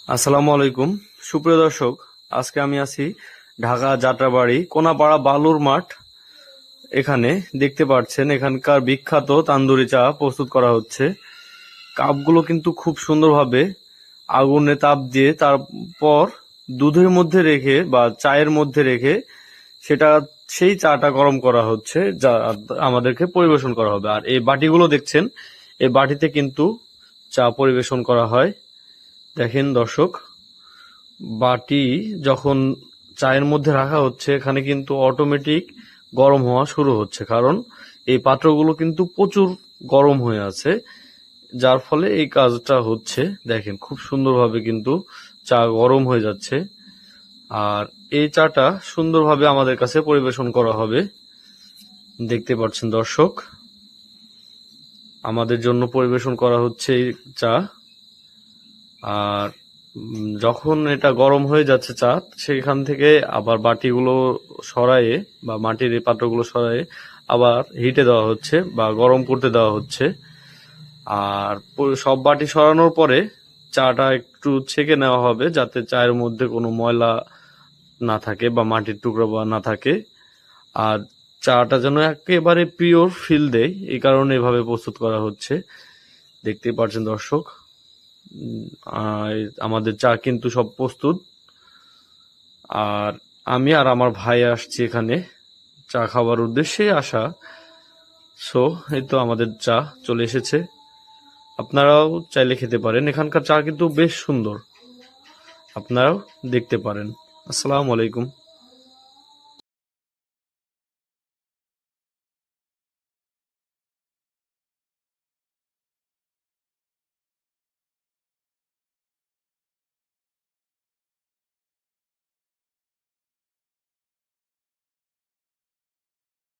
আসসালামু আলাইকুম সুপ্রিয় দর্শক, আজকে আমি আছি ঢাকা যাত্রাবাড়ি কোনাপাড়া বালুর মাঠ। এখানে দেখতে পাচ্ছেন এখানকার বিখ্যাত তান্দুরি চা প্রস্তুত করা হচ্ছে। কাপগুলো কিন্তু খুব সুন্দরভাবে আগুনে তাপ দিয়ে তারপর দুধের মধ্যে রেখে বা চায়ের মধ্যে রেখে সেটা সেই চাটা গরম করা হচ্ছে, যা আমাদেরকে পরিবেশন করা হবে। আর এই বাটিগুলো দেখছেন, এই বাটিতে কিন্তু চা পরিবেশন করা হয়। দেখেন দর্শক, বাটি যখন চায়ের মধ্যে রাখা হচ্ছে এখানে কিন্তু অটোমেটিক গরম হওয়া শুরু হচ্ছে, কারণ এই পাত্রগুলো কিন্তু প্রচুর গরম হয়ে আছে, যার ফলে এই কাজটা হচ্ছে। দেখেন খুব সুন্দরভাবে কিন্তু চা গরম হয়ে যাচ্ছে। আর এই চাটা সুন্দরভাবে আমাদের কাছে পরিবেশন করা হবে। দেখতে পাচ্ছেন দর্শক, আমাদের জন্য পরিবেশন করা হচ্ছে এই চা। আর যখন এটা গরম হয়ে যাচ্ছে চা, সেখান থেকে আবার বাটিগুলো সরায়ে বা মাটির এই পাত্রগুলো সরায়ে আবার হিটে দেওয়া হচ্ছে বা গরম করতে দেওয়া হচ্ছে। আর সব বাটি সরানোর পরে চাটা একটু ছেঁকে নেওয়া হবে, যাতে চায়ের মধ্যে কোনো ময়লা না থাকে বা মাটির টুকরো বা না থাকে। আর চাটা যেন একেবারে পিওর ফিল দেয়, এই কারণে এভাবে প্রস্তুত করা হচ্ছে। দেখতেই পাচ্ছেন দর্শক, আমাদের চা কিন্তু সব প্রস্তুত। আর আমি আর আমার ভাই আসছি এখানে চা খাবার উদ্দেশ্যে আসা। সো এই তো আমাদের চা চলে এসেছে, আপনারাও চাইলে খেতে পারেন। এখানকার চা কিন্তু বেশ সুন্দর, আপনারাও দেখতে পারেন। আসসালামু আলাইকুম।